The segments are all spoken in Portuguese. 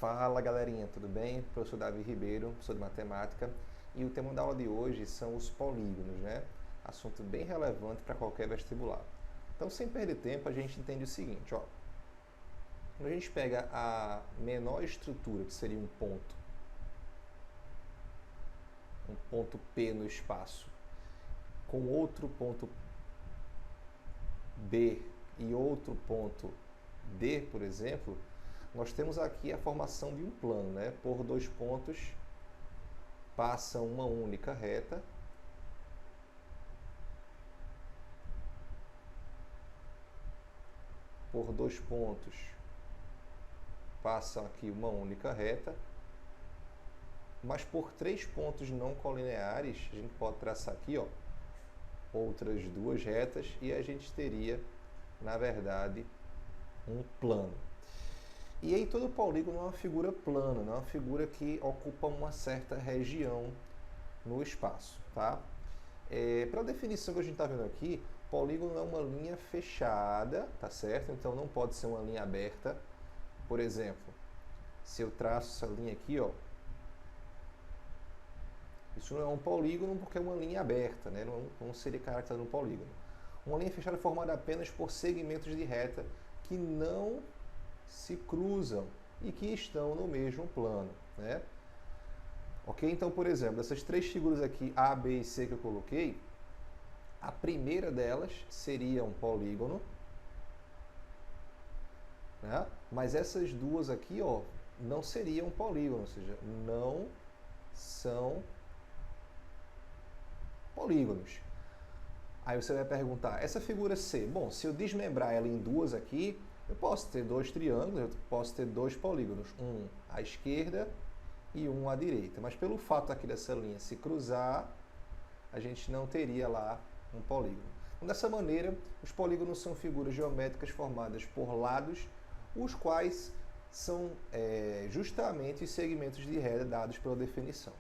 Fala galerinha, tudo bem? Professor Davi Ribeiro, professor de matemática, e o tema da aula de hoje são os polígonos, né? Assunto bem relevante para qualquer vestibular. Então, sem perder tempo, a gente entende o seguinte, ó. Quando a gente pega a menor estrutura, que seria um ponto P no espaço, com outro ponto B e outro ponto D, por exemplo, nós temos aqui a formação de um plano, né? Por dois pontos passa uma única reta. Por dois pontos passa aqui uma única reta. Mas por três pontos não colineares, a gente pode traçar aqui, ó, outras duas retas e a gente teria, na verdade, um plano. E aí todo polígono é uma figura plana, não é uma figura que ocupa uma certa região no espaço, tá? Para a definição que a gente está vendo aqui, polígono é uma linha fechada, tá certo? Então não pode ser uma linha aberta. Por exemplo, se eu traço essa linha aqui, ó, isso não é um polígono porque é uma linha aberta, né? Não seria caracterizado um polígono. Uma linha fechada é formada apenas por segmentos de reta que não se cruzam e que estão no mesmo plano, né? Ok? Então, por exemplo, essas três figuras aqui, A, B e C que eu coloquei, a primeira delas seria um polígono, né? Mas essas duas aqui, ó, não seriam um polígono, ou seja, não são polígonos. Aí você vai perguntar, essa figura C, bom, se eu desmembrar ela em duas aqui, eu posso ter dois triângulos, eu posso ter dois polígonos, um à esquerda e um à direita. Mas pelo fato aqui dessa linha se cruzar, a gente não teria lá um polígono. Então, dessa maneira, os polígonos são figuras geométricas formadas por lados, os quais são justamente os segmentos de reta dados pela definição.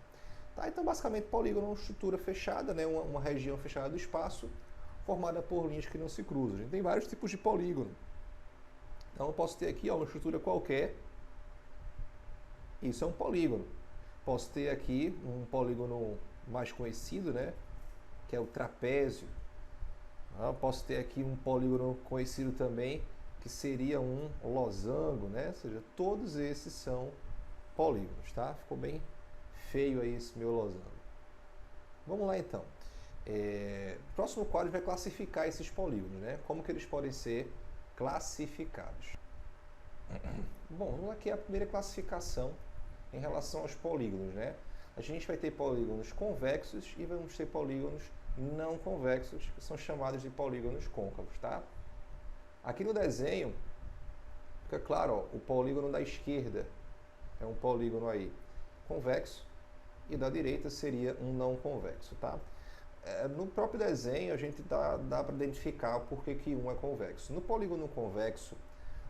Tá? Então, basicamente, polígono é uma estrutura fechada, né? uma região fechada do espaço, formada por linhas que não se cruzam. A gente tem vários tipos de polígono. Então, eu posso ter aqui, ó, uma estrutura qualquer, isso é um polígono. Posso ter aqui um polígono mais conhecido, né? Que é o trapézio. Eu posso ter aqui um polígono conhecido também, que seria um losango, né? Ou seja, todos esses são polígonos, tá? Ficou bem feio aí esse meu losango. Vamos lá então. O próximo quadro vai classificar esses polígonos, né? Como que eles podem ser classificados. Bom, vamos aqui a primeira classificação em relação aos polígonos, né? A gente vai ter polígonos convexos e vamos ter polígonos não convexos, que são chamados de polígonos côncavos, tá? Aqui no desenho, fica claro, ó, o polígono da esquerda é um polígono aí convexo e da direita seria um não convexo, tá? No próprio desenho a gente dá para identificar o porquê que um é convexo. No polígono convexo,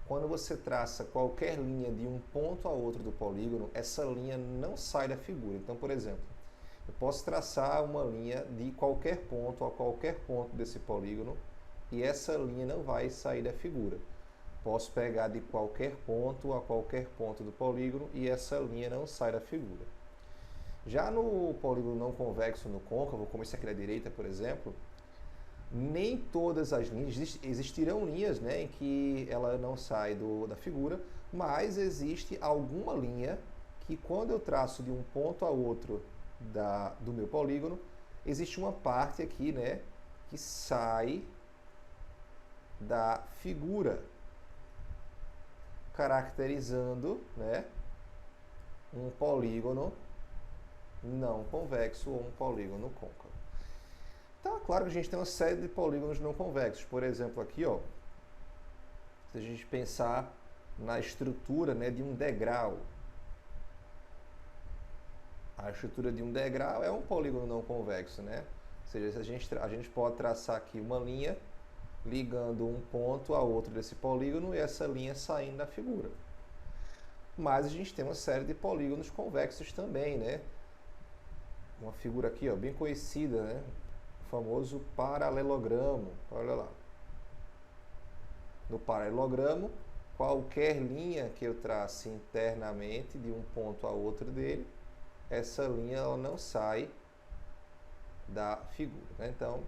quando você traça qualquer linha de um ponto a outro do polígono, essa linha não sai da figura. Então, por exemplo, eu posso traçar uma linha de qualquer ponto a qualquer ponto desse polígono e essa linha não vai sair da figura. Posso pegar de qualquer ponto a qualquer ponto do polígono e essa linha não sai da figura. Já no polígono não convexo, no côncavo, como esse aqui da direita, por exemplo, nem todas as linhas, existirão linhas, né, em que ela não sai da figura, mas existe alguma linha que quando eu traço de um ponto a outro do meu polígono, existe uma parte aqui, né, que sai da figura, caracterizando, né, um polígono não convexo ou um polígono côncavo. Então, é claro que a gente tem uma série de polígonos não convexos. Por exemplo, aqui, ó, se a gente pensar na estrutura, né, de um degrau. A estrutura de um degrau é um polígono não convexo, né? Ou seja, a gente pode traçar aqui uma linha ligando um ponto a outro desse polígono e essa linha saindo da figura. Mas a gente tem uma série de polígonos convexos também, né? Uma figura aqui, ó, bem conhecida, né? O famoso paralelogramo. Olha lá. No paralelogramo, qualquer linha que eu trace internamente de um ponto a outro dele, essa linha ela não sai da figura, né? Então,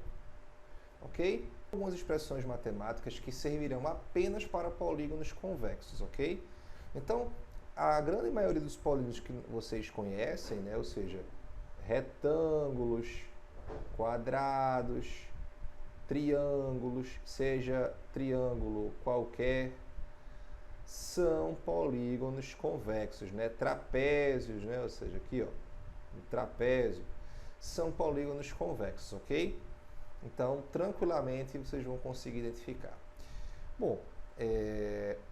ok? Algumas expressões matemáticas que servirão apenas para polígonos convexos, ok? Então, a grande maioria dos polígonos que vocês conhecem, né? Ou seja, retângulos, quadrados, triângulos, seja triângulo qualquer, são polígonos convexos, né? Trapézios, né? Ou seja, aqui, ó, um trapézio, são polígonos convexos, ok? Então, tranquilamente, vocês vão conseguir identificar. Bom,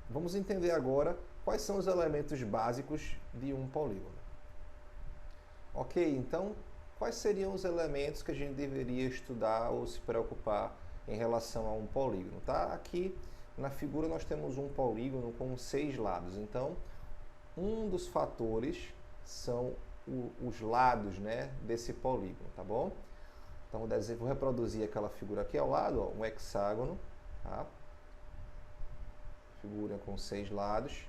vamos entender agora quais são os elementos básicos de um polígono. Ok, então, quais seriam os elementos que a gente deveria estudar ou se preocupar em relação a um polígono? Tá? Aqui na figura nós temos um polígono com 6 lados. Então, um dos fatores são os lados, né, desse polígono, tá bom? Então, vou reproduzir aquela figura aqui ao lado, ó, um hexágono, tá? Figura com 6 lados.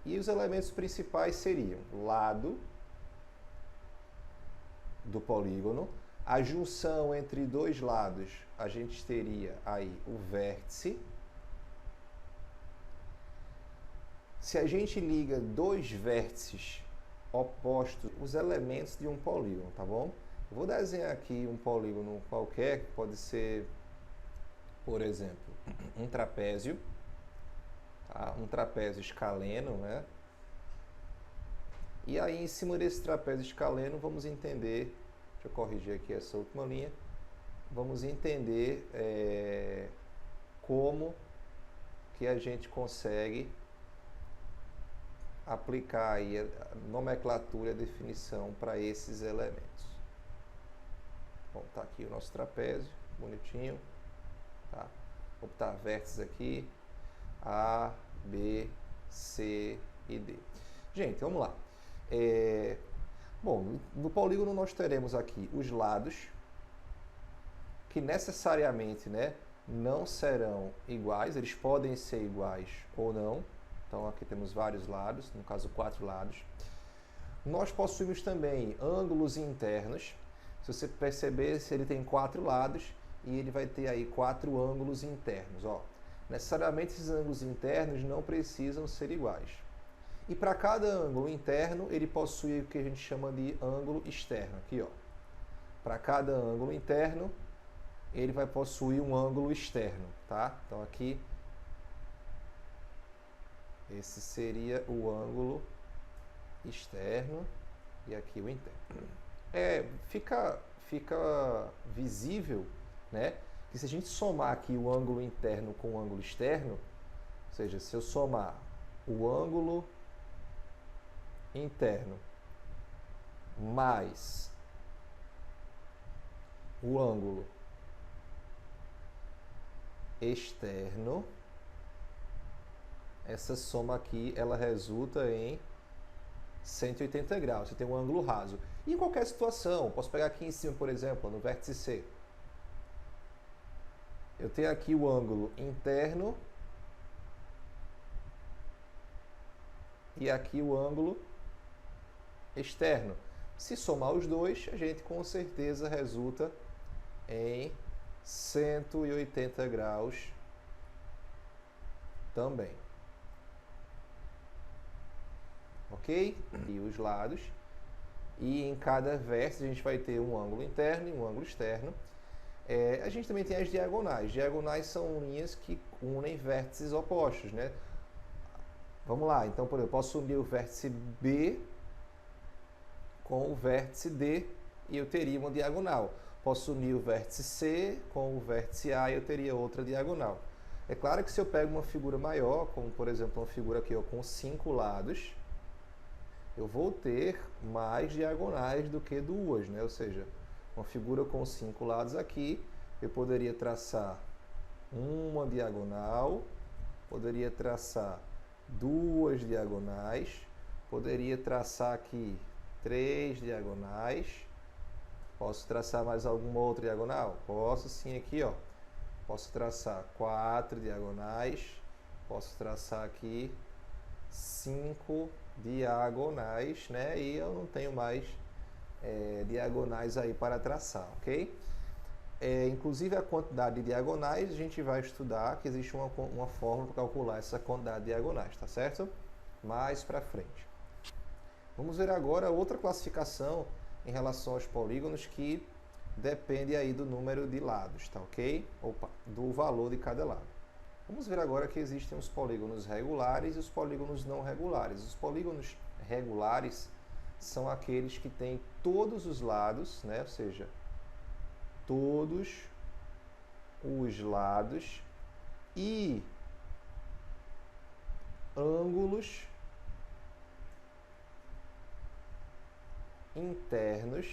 E os elementos principais seriam lado do polígono, a junção entre dois lados, a gente teria aí o vértice. Se a gente liga dois vértices opostos, os elementos de um polígono, tá bom? Eu vou desenhar aqui um polígono qualquer, que pode ser, por exemplo, um trapézio, tá? Um trapézio escaleno, né? E aí, em cima desse trapézio escaleno, vamos entender, deixa eu corrigir aqui essa última linha, vamos entender como que a gente consegue aplicar aí a nomenclatura e a definição para esses elementos. Bom, tá aqui o nosso trapézio, bonitinho, tá? Vou botar vértices aqui, A, B, C e D. Gente, vamos lá. Bom, no polígono nós teremos aqui os lados, que necessariamente, né, não serão iguais, eles podem ser iguais ou não. Então aqui temos vários lados, no caso 4 lados. Nós possuímos também ângulos internos. Se você perceber, ele tem 4 lados e ele vai ter aí 4 ângulos internos. Ó. Necessariamente esses ângulos internos não precisam ser iguais. E para cada ângulo interno, ele possui o que a gente chama de ângulo externo. Aqui, ó. Para cada ângulo interno, ele vai possuir um ângulo externo, tá? Então aqui, esse seria o ângulo externo e aqui o interno. Fica visível, né, que se a gente somar aqui o ângulo interno com o ângulo externo, ou seja, se eu somar o ângulo interno mais o ângulo externo, essa soma aqui ela resulta em 180 graus. Você tem um ângulo raso. E em qualquer situação, posso pegar aqui em cima, por exemplo, no vértice C. Eu tenho aqui o ângulo interno e aqui o ângulo externo. Se somar os dois, a gente com certeza resulta em 180 graus também. Ok? E os lados. E em cada vértice a gente vai ter um ângulo interno e um ângulo externo. A gente também tem as diagonais. Diagonais são linhas que unem vértices opostos, né? Vamos lá. Então, por exemplo, eu posso unir o vértice B com o vértice D e eu teria uma diagonal. Posso unir o vértice C com o vértice A e eu teria outra diagonal. É claro que se eu pego uma figura maior, como por exemplo uma figura aqui ó, com 5 lados, eu vou ter mais diagonais do que duas, né? Ou seja, uma figura com 5 lados aqui, eu poderia traçar uma diagonal, poderia traçar duas diagonais, poderia traçar aqui 3 diagonais. Posso traçar mais alguma outra diagonal? Posso sim aqui, ó. Posso traçar 4 diagonais Posso traçar aqui 5 diagonais, né? E eu não tenho mais diagonais aí para traçar, ok? Inclusive a quantidade de diagonais, a gente vai estudar que existe uma fórmula para calcular essa quantidade de diagonais, tá certo? Mais para frente. Vamos ver agora outra classificação em relação aos polígonos que depende aí do número de lados, tá ok? Opa, do valor de cada lado. Vamos ver agora que existem os polígonos regulares e os polígonos não regulares. Os polígonos regulares são aqueles que têm todos os lados, né? Ou seja, todos os lados e ângulos internos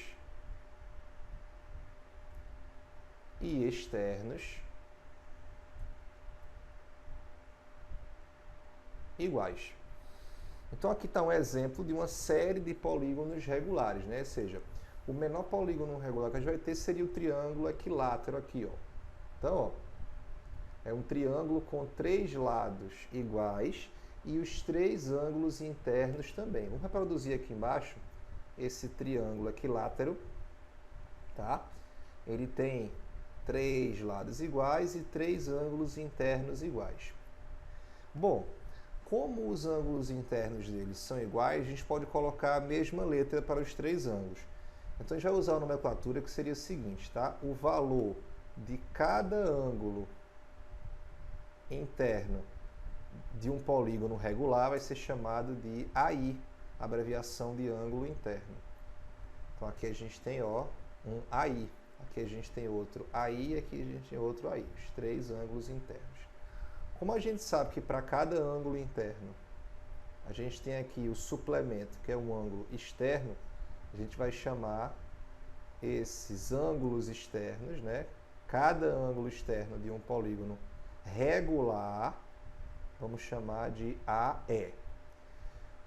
e externos iguais. Então aqui está um exemplo de uma série de polígonos regulares, né? Ou seja, o menor polígono regular que a gente vai ter seria o triângulo equilátero aqui, ó. Então, ó, é um triângulo com 3 lados iguais e os 3 ângulos internos também. Vamos reproduzir aqui embaixo esse triângulo equilátero, tá? Ele tem 3 lados iguais e 3 ângulos internos iguais. Bom, como os ângulos internos deles são iguais, a gente pode colocar a mesma letra para os 3 ângulos. Então a gente vai usar a nomenclatura que seria o seguinte, tá? O valor de cada ângulo interno de um polígono regular vai ser chamado de AI, abreviação de ângulo interno. Então aqui a gente tem, ó, um AI, aqui a gente tem outro AI, aqui a gente tem outro AI, os 3 ângulos internos. Como a gente sabe que para cada ângulo interno a gente tem aqui o suplemento, que é um ângulo externo, a gente vai chamar esses ângulos externos, né? Cada ângulo externo de um polígono regular, vamos chamar de AE.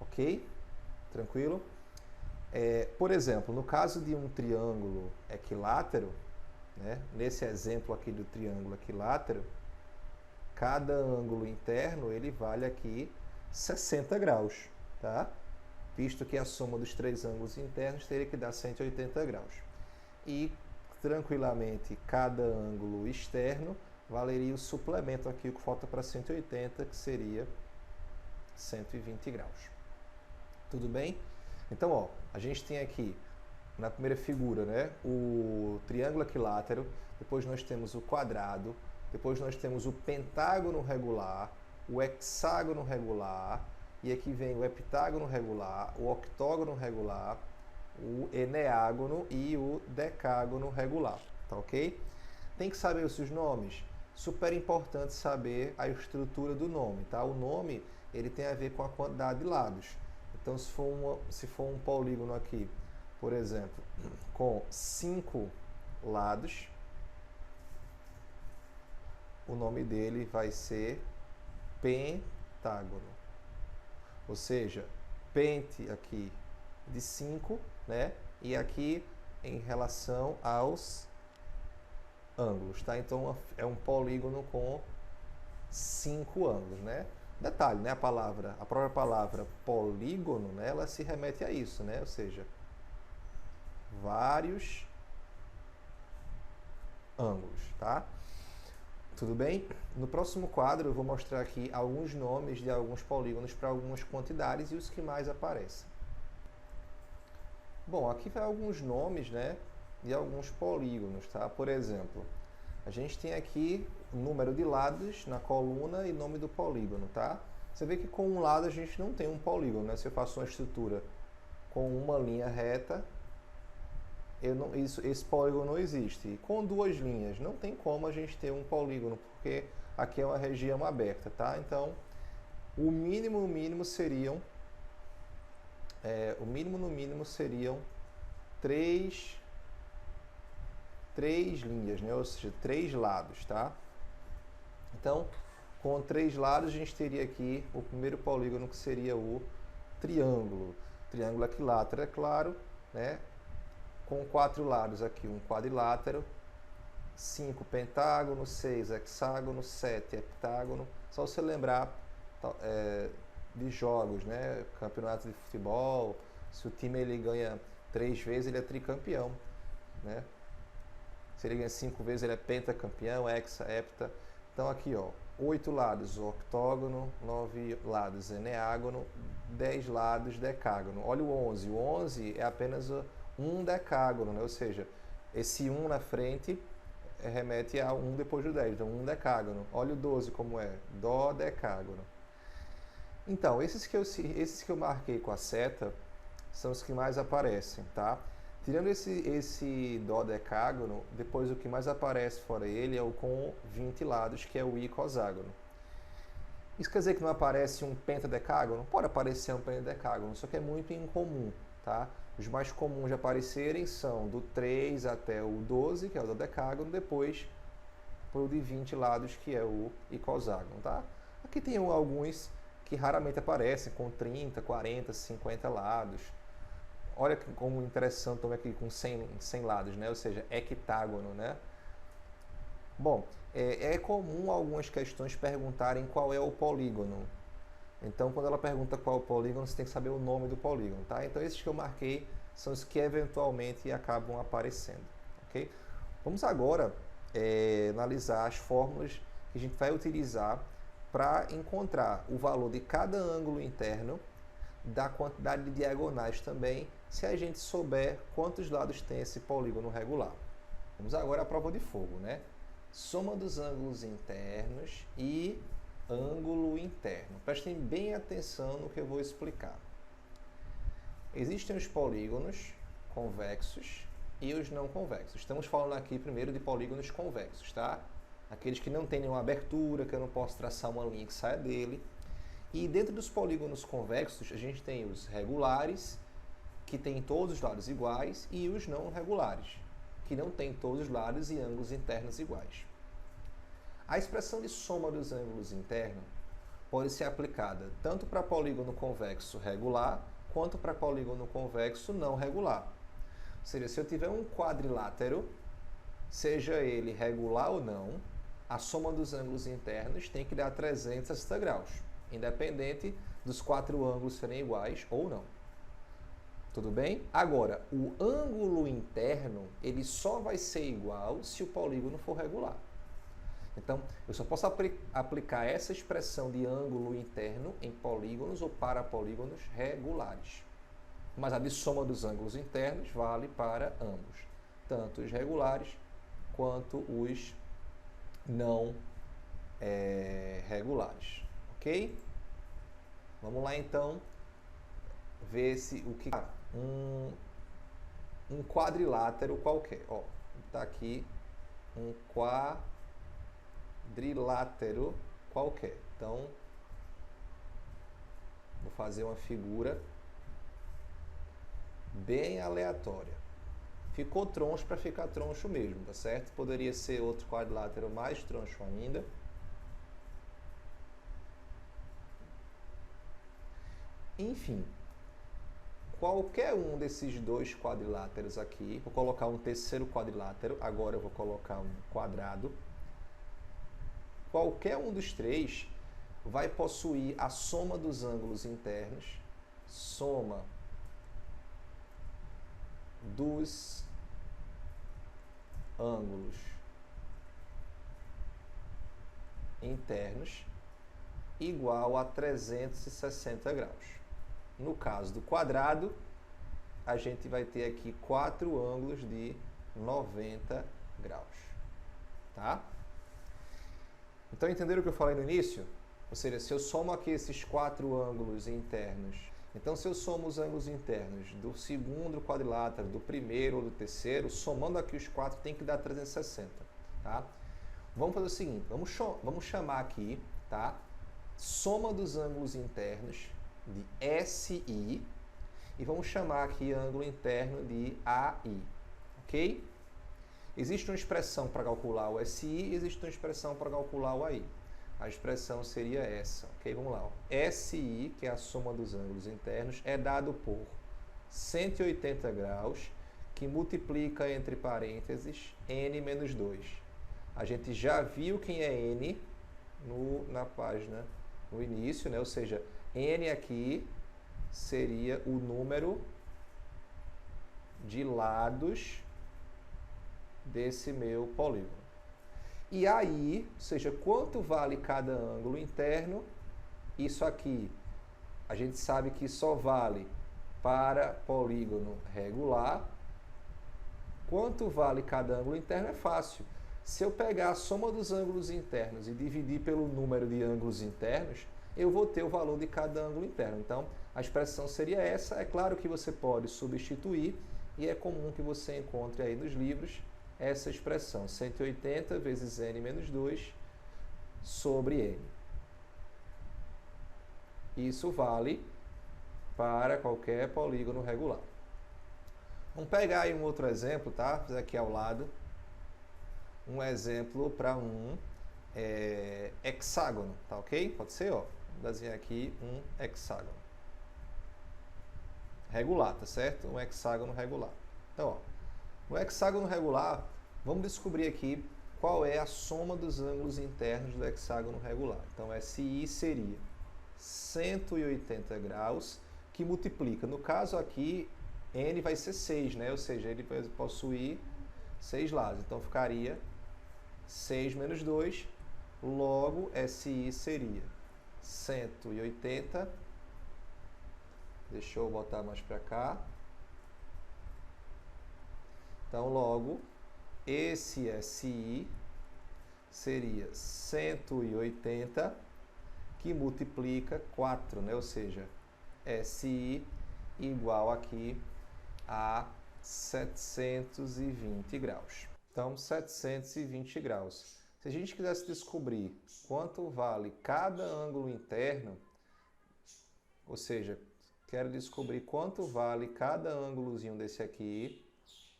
Ok? Tranquilo? Por exemplo, no caso de um triângulo equilátero, né? Nesse exemplo aqui do triângulo equilátero, cada ângulo interno ele vale aqui 60 graus, tá? Visto que a soma dos 3 ângulos internos teria que dar 180 graus. E, tranquilamente, cada ângulo externo valeria o suplemento aqui, o que falta para 180, que seria 120 graus. Tudo bem? Então, ó, a gente tem aqui, na primeira figura, né, o triângulo equilátero, depois nós temos o quadrado, depois nós temos o pentágono regular, o hexágono regular, e aqui vem o heptágono regular, o octógono regular, o eneágono e o decágono regular, tá ok? Tem que saber os seus nomes? Super importante saber a estrutura do nome, tá? O nome, ele tem a ver com a quantidade de lados. Então, se for um polígono aqui, por exemplo, com 5 lados, o nome dele vai ser pentágono. Ou seja, pente aqui de 5, né? E aqui em relação aos ângulos, tá? Então é um polígono com 5 ângulos, né? Detalhe, né? A própria palavra polígono, né? Ela se remete a isso, né? Ou seja, vários ângulos, tá? Tudo bem? No próximo quadro eu vou mostrar aqui alguns nomes de alguns polígonos para algumas quantidades e os que mais aparecem. Bom, aqui vai alguns nomes, né, de alguns polígonos, tá? Por exemplo, a gente tem aqui o número de lados na coluna e nome do polígono, tá? Você vê que com um lado a gente não tem um polígono, né? Se eu faço uma estrutura com uma linha reta, esse polígono não existe. E com 2 linhas, não tem como a gente ter um polígono, porque aqui é uma região aberta, tá? Então, o mínimo seriam, no mínimo seriam 3 linhas, né? Ou seja, 3 lados, tá? Então, com 3 lados, a gente teria aqui o primeiro polígono, que seria o triângulo. Triângulo equilátero, é claro, né? Com 4 lados aqui, um quadrilátero, 5 pentágono, 6 hexágono, 7 heptágono, Só você lembrar de jogos, né? Campeonato de futebol, se o time ele ganha 3 vezes, ele é tricampeão, né? Se ele ganha 5 vezes, ele é pentacampeão, hexa, hepta. Então aqui, ó, 8 lados octógono, 9 lados eneágono, 10 lados decágono. Olha o 11. O 11 é apenas um decágono, né? Ou seja, esse 1 na frente remete a 1 depois do 10, então 1 decágono. Olha o 12 como é, dó decágono. Então, esses que eu marquei com a seta são os que mais aparecem, tá? Tirando esse dodecágono, depois o que mais aparece fora ele é o com 20 lados, que é o icoságono. Isso quer dizer que não aparece um pentadecágono? Pode aparecer um pentadecágono, só que é muito incomum, tá? Os mais comuns de aparecerem são do 3 até o 12, que é o dodecágono, depois para o de 20 lados, que é o icoságono, tá? Aqui tem alguns que raramente aparecem, com 30, 40, 50 lados. Olha como interessante também aqui com 100 lados, né? Ou seja, hectágono, né? Bom, é comum algumas questões perguntarem qual é o polígono. Então, quando ela pergunta qual é o polígono, você tem que saber o nome do polígono, tá? Então, esses que eu marquei são os que eventualmente acabam aparecendo, ok? Vamos agora analisar as fórmulas que a gente vai utilizar para encontrar o valor de cada ângulo interno, da quantidade de diagonais também, se a gente souber quantos lados tem esse polígono regular. Vamos agora à prova de fogo, né? Soma dos ângulos internos e ângulo interno. Prestem bem atenção no que eu vou explicar. Existem os polígonos convexos e os não convexos. Estamos falando aqui primeiro de polígonos convexos, tá? Aqueles que não têm nenhuma abertura, que eu não posso traçar uma linha que saia dele. E dentro dos polígonos convexos, a gente tem os regulares, que têm todos os lados iguais, e os não regulares, que não têm todos os lados e ângulos internos iguais. A expressão de soma dos ângulos internos pode ser aplicada tanto para polígono convexo regular, quanto para polígono convexo não regular. Ou seja, se eu tiver um quadrilátero, seja ele regular ou não, a soma dos ângulos internos tem que dar 360 graus. Independente dos 4 ângulos serem iguais ou não. Tudo bem? Agora, o ângulo interno, ele só vai ser igual se o polígono for regular. Então, eu só posso aplicar essa expressão de ângulo interno em polígonos ou parapolígonos regulares. Mas a de soma dos ângulos internos vale para ambos, tanto os regulares quanto os não regulares. Ok? Vamos lá então ver o que um quadrilátero qualquer. Ó, tá aqui um quadrilátero qualquer. Então vou fazer uma figura bem aleatória. Ficou troncho para ficar troncho mesmo, tá certo? Poderia ser outro quadrilátero mais troncho ainda. Enfim, qualquer um desses dois quadriláteros aqui, vou colocar um terceiro quadrilátero, agora eu vou colocar um quadrado. Qualquer um dos três vai possuir a soma dos ângulos internos, soma dos ângulos internos igual a 360 graus. No caso do quadrado, a gente vai ter aqui 4 ângulos de 90 graus. Tá? Então, entenderam o que eu falei no início? Ou seja, se eu somo aqui esses 4 ângulos internos, então se eu somo os ângulos internos do segundo quadrilátero, do primeiro ou do terceiro, somando aqui os 4 tem que dar 360. Tá? Vamos fazer o seguinte, vamos chamar aqui, tá? Soma dos ângulos internos de SI e vamos chamar aqui ângulo interno de AI, ok? Existe uma expressão para calcular o SI e existe uma expressão para calcular o AI. A expressão seria essa, ok? Vamos lá. Ó. SI, que é a soma dos ângulos internos, é dado por 180 graus, que multiplica entre parênteses n menos 2. A gente já viu quem é n na página no início, né? Ou seja, n aqui seria o número de lados desse meu polígono. E aí, ou seja, quanto vale cada ângulo interno? Isso aqui, a gente sabe que só vale para polígono regular. Quanto vale cada ângulo interno é fácil. Se eu pegar a soma dos ângulos internos e dividir pelo número de ângulos internos, eu vou ter o valor de cada ângulo interno. Então, a expressão seria essa. É claro que você pode substituir e é comum que você encontre aí nos livros essa expressão, 180 vezes n menos 2 sobre n. Isso vale para qualquer polígono regular. Vamos pegar aí um outro exemplo, tá? Vou fazer aqui ao lado. Um exemplo para um hexágono, tá ok? Pode ser, ó. Vou desenhar aqui um hexágono. Regular, tá certo? Um hexágono regular. Então, ó. No hexágono regular, vamos descobrir aqui qual é a soma dos ângulos internos do hexágono regular. Então, SI seria 180 graus, que multiplica. No caso aqui, n vai ser 6, né? Ou seja, ele vai possuir 6 lados. Então, ficaria 6 menos 2, logo SI seria 180. Deixa eu botar mais para cá. Então, logo, esse SI seria 180, que multiplica 4, né? Ou seja, SI igual aqui a 720 graus. Então, 720 graus. Se a gente quisesse descobrir quanto vale cada ângulo interno, ou seja, quero descobrir quanto vale cada ângulozinho desse aqui.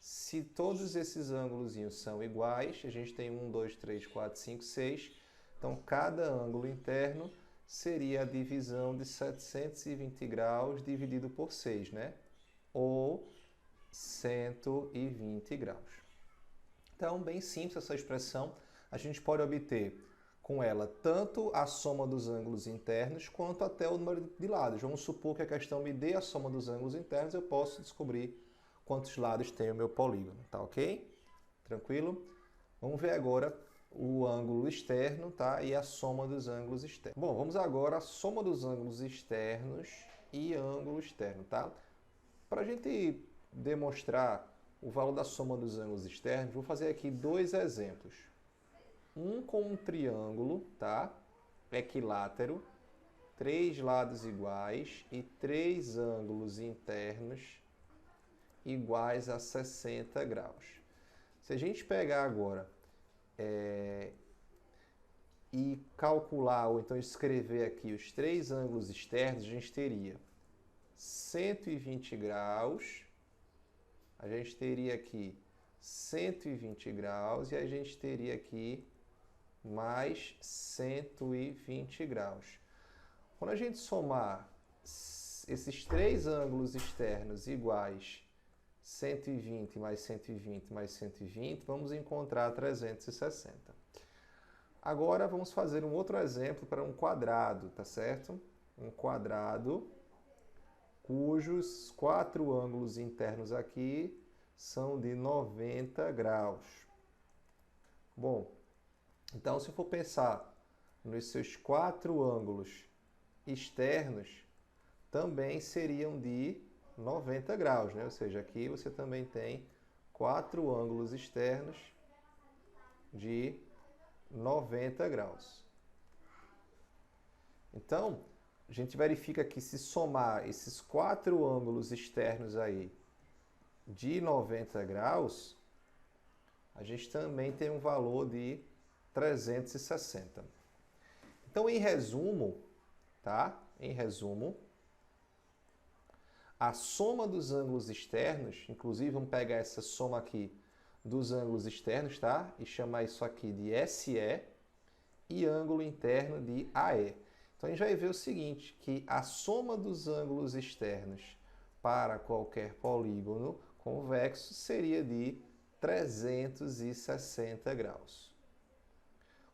Se todos esses ângulos são iguais, a gente tem 1, 2, 3, 4, 5, 6. Então, cada ângulo interno seria a divisão de 720 graus dividido por 6, né? Ou 120 graus. Então, bem simples essa expressão. A gente pode obter com ela tanto a soma dos ângulos internos quanto até o número de lados. Vamos supor que a questão me dê a soma dos ângulos internos, eu posso descobrir quantos lados tem o meu polígono, tá ok? Tranquilo? Vamos ver agora o ângulo externo, tá? E a soma dos ângulos externos. Bom, vamos agora à soma dos ângulos externos e ângulo externo, tá? Para a gente demonstrar o valor da soma dos ângulos externos, vou fazer aqui dois exemplos. Um com um triângulo, tá? Equilátero, 3 lados iguais e 3 ângulos internos iguais a 60 graus. Se a gente pegar agora e calcular, ou então escrever aqui os 3 ângulos externos, a gente teria 120 graus, a gente teria aqui 120 graus e a gente teria aqui mais 120 graus. Quando a gente somar esses 3 ângulos externos iguais 120 mais 120 mais 120, vamos encontrar 360. Agora vamos fazer um outro exemplo para um quadrado, tá certo? Um quadrado cujos 4 ângulos internos aqui são de 90 graus. Bom, então se eu for pensar nos seus 4 ângulos externos, também seriam de 90 graus, né? Ou seja, aqui você também tem 4 ângulos externos de 90 graus. Então, a gente verifica que se somar esses 4 ângulos externos aí de 90 graus, a gente também tem um valor de 360. Então, em resumo, tá? Em resumo, a soma dos ângulos externos, inclusive vamos pegar essa soma aqui dos ângulos externos, tá? E chamar isso aqui de SE e ângulo interno de AE. Então a gente vai ver o seguinte, que a soma dos ângulos externos para qualquer polígono convexo seria de 360 graus.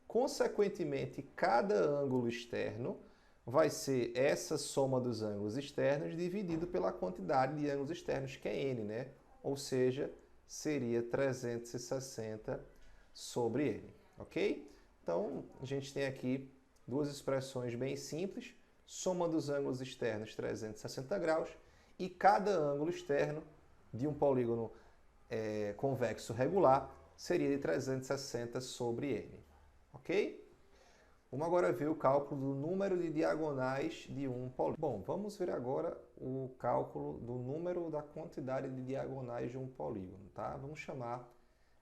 Consequentemente, cada ângulo externo vai ser essa soma dos ângulos externos dividido pela quantidade de ângulos externos, que é n, né? Ou seja, seria 360 sobre n, ok? Então, a gente tem aqui duas expressões bem simples, soma dos ângulos externos 360 graus e cada ângulo externo de um polígono convexo regular seria de 360 sobre n, ok? Vamos agora ver o cálculo do número de diagonais de um polígono. Bom, vamos ver agora o cálculo do número da quantidade de diagonais de um polígono, tá? Vamos chamar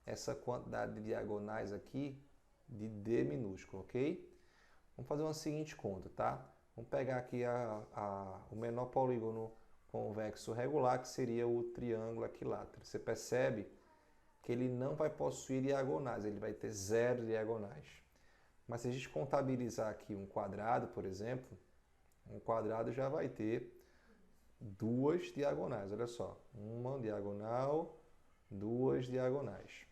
essa quantidade de diagonais aqui de D minúsculo, ok? Vamos fazer uma seguinte conta, tá? Vamos pegar aqui o menor polígono convexo regular, que seria o triângulo equilátero. Você percebe que ele não vai possuir diagonais, ele vai ter 0 diagonais. Mas se a gente contabilizar aqui um quadrado, por exemplo, um quadrado já vai ter 2 diagonais. Olha só, uma diagonal, 2 diagonais.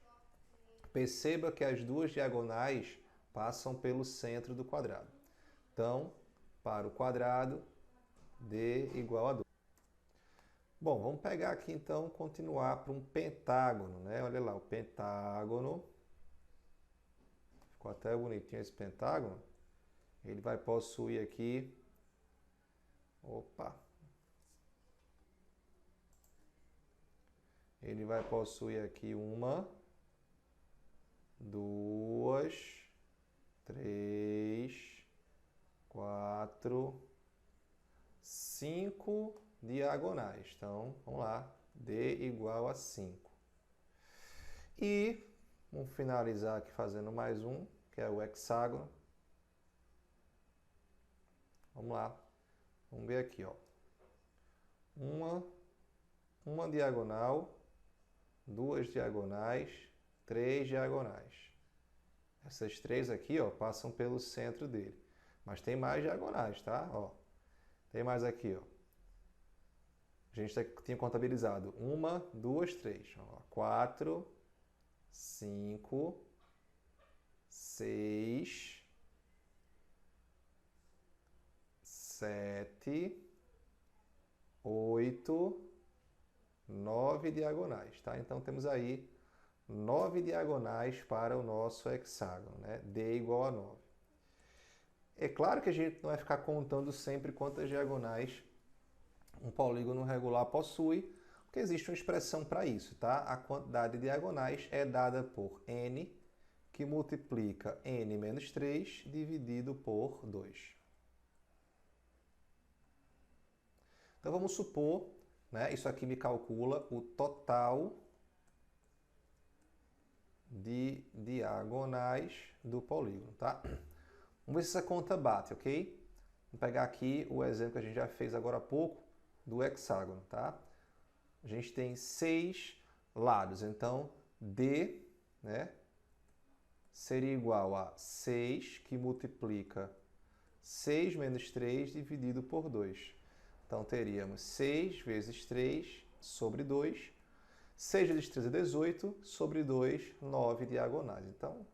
Perceba que as 2 diagonais passam pelo centro do quadrado. Então, para o quadrado, D igual a 2. Bom, vamos pegar aqui então, continuar para um pentágono, né? Olha lá, o pentágono. Ficou até bonitinho esse pentágono. Ele vai possuir aqui... Opa! Ele vai possuir aqui uma, 2, 3, 4, 5 diagonais. Então, vamos lá. D igual a 5. E vamos finalizar aqui fazendo mais um, que é o hexágono. Vamos lá. Vamos ver aqui, ó. Uma diagonal, 2 diagonais, 3 diagonais. Essas 3 aqui, ó, passam pelo centro dele. Mas tem mais diagonais, tá? Ó, tem mais aqui, ó. A gente tinha contabilizado 1, 2, 3. 4, 5, 6, 7, 8, 9 diagonais, tá? Então temos aí 9 diagonais para o nosso hexágono, né? D igual a 9. É claro que a gente não vai ficar contando sempre quantas diagonais um polígono regular possui, porque existe uma expressão para isso, tá? A quantidade de diagonais é dada por n, que multiplica n menos 3 dividido por 2. Então vamos supor, né, isso aqui me calcula o total de diagonais do polígono, tá? Vamos ver se essa conta bate, ok? Vamos pegar aqui o exemplo que a gente já fez agora há pouco do hexágono, tá? A gente tem 6 lados, então D, né, seria igual a 6, que multiplica 6 menos 3 dividido por 2. Então, teríamos 6 vezes 3 sobre 2. 6 vezes 3 é 18, sobre 2, 9 diagonais. Então,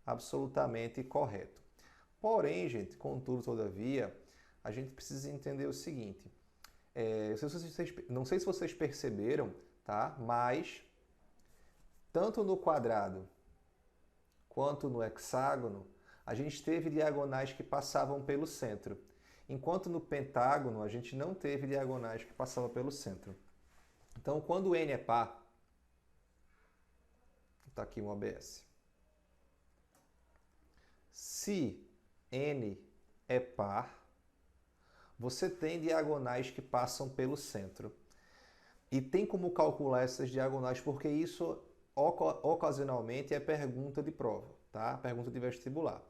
absolutamente correto. Porém, gente, contudo, todavia, a gente precisa entender o seguinte. Não sei se vocês perceberam, tá? Mas, tanto no quadrado quanto no hexágono, a gente teve diagonais que passavam pelo centro. Enquanto no pentágono, a gente não teve diagonais que passavam pelo centro. Então, quando n é par, está aqui um OBS. Se n é par, você tem diagonais que passam pelo centro. E tem como calcular essas diagonais, porque isso ocasionalmente é pergunta de prova, tá? Pergunta de vestibular.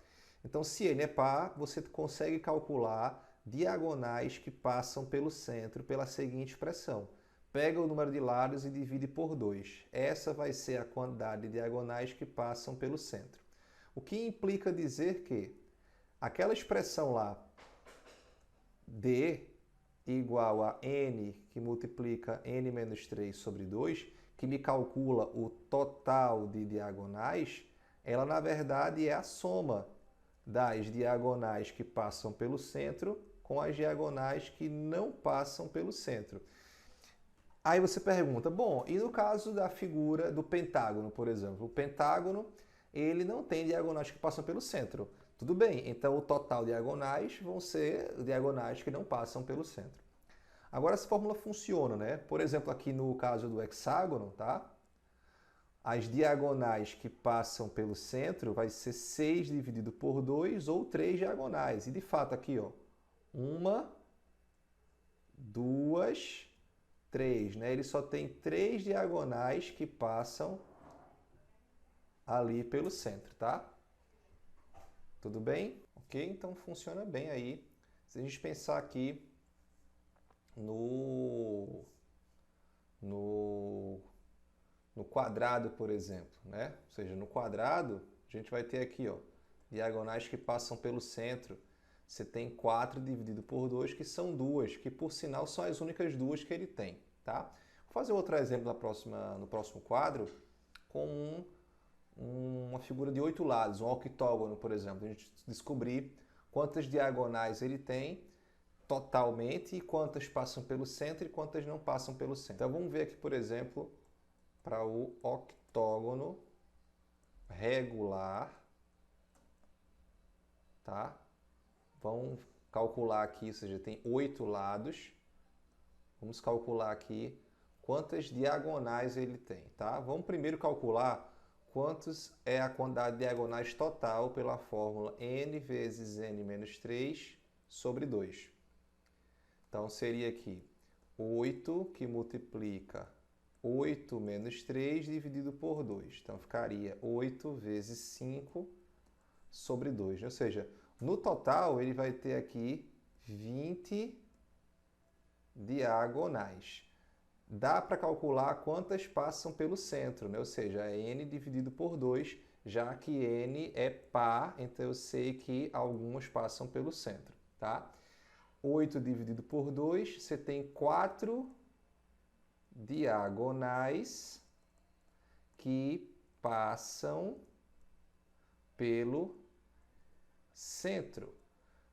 Então, se n é par, você consegue calcular diagonais que passam pelo centro pela seguinte expressão. Pega o número de lados e divide por 2. Essa vai ser a quantidade de diagonais que passam pelo centro. O que implica dizer que aquela expressão lá, D igual a n, que multiplica n menos 3 sobre 2, que me calcula o total de diagonais, ela na verdade é a soma das diagonais que passam pelo centro com as diagonais que não passam pelo centro. Aí você pergunta, bom, e no caso da figura do pentágono, por exemplo? O pentágono, ele não tem diagonais que passam pelo centro. Tudo bem, então o total de diagonais vão ser diagonais que não passam pelo centro. Agora essa fórmula funciona, né? Por exemplo, aqui no caso do hexágono, tá? As diagonais que passam pelo centro vai ser 6 dividido por 2 ou 3 diagonais. E de fato aqui, ó, 1, 2, 3, né? Ele só tem 3 diagonais que passam ali pelo centro, tá? Tudo bem? Ok? Então funciona bem aí. Se a gente pensar aqui no quadrado, por exemplo, né? Ou seja, no quadrado, a gente vai ter aqui, ó, diagonais que passam pelo centro. Você tem 4 dividido por 2, que são 2, que por sinal são as únicas 2 que ele tem, tá? Vou fazer outro exemplo no próximo quadro com uma figura de 8 lados, um octógono, por exemplo. A gente descobrir quantas diagonais ele tem totalmente e quantas passam pelo centro e quantas não passam pelo centro. Então vamos ver aqui, por exemplo, para o octógono regular, tá? Vamos calcular aqui, ou seja, tem 8 lados. Vamos calcular aqui quantas diagonais ele tem, tá? Vamos primeiro calcular quantos é a quantidade de diagonais total pela fórmula n vezes n menos 3 sobre 2. Então seria aqui 8 que multiplica 8 menos 3 dividido por 2. Então ficaria 8 vezes 5 sobre 2. Ou seja, no total ele vai ter aqui 20 diagonais. Dá para calcular quantas passam pelo centro, né? Ou seja, é n dividido por 2, já que n é par, então eu sei que algumas passam pelo centro, tá? 8 dividido por 2, você tem 4 diagonais que passam pelo centro.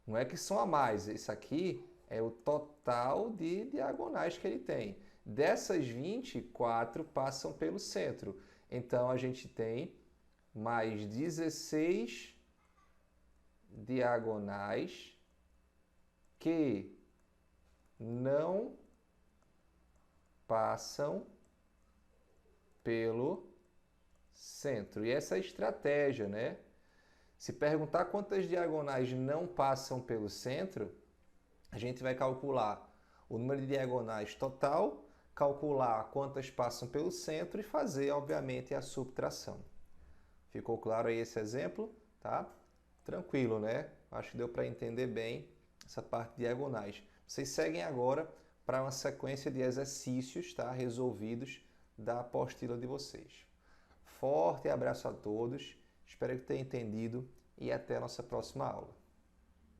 Não é que são a mais, isso aqui é o total de diagonais que ele tem. Dessas 24 passam pelo centro. Então a gente tem mais 16 diagonais que não passam pelo centro. E essa é a estratégia, né? Se perguntar quantas diagonais não passam pelo centro, a gente vai calcular o número de diagonais total, calcular quantas passam pelo centro e fazer, obviamente, a subtração. Ficou claro aí esse exemplo? Tá? Tranquilo, né? Acho que deu para entender bem essa parte de diagonais. Vocês seguem agora para uma sequência de exercícios, tá? Resolvidos da apostila de vocês. Forte abraço a todos, espero que tenham entendido e até a nossa próxima aula.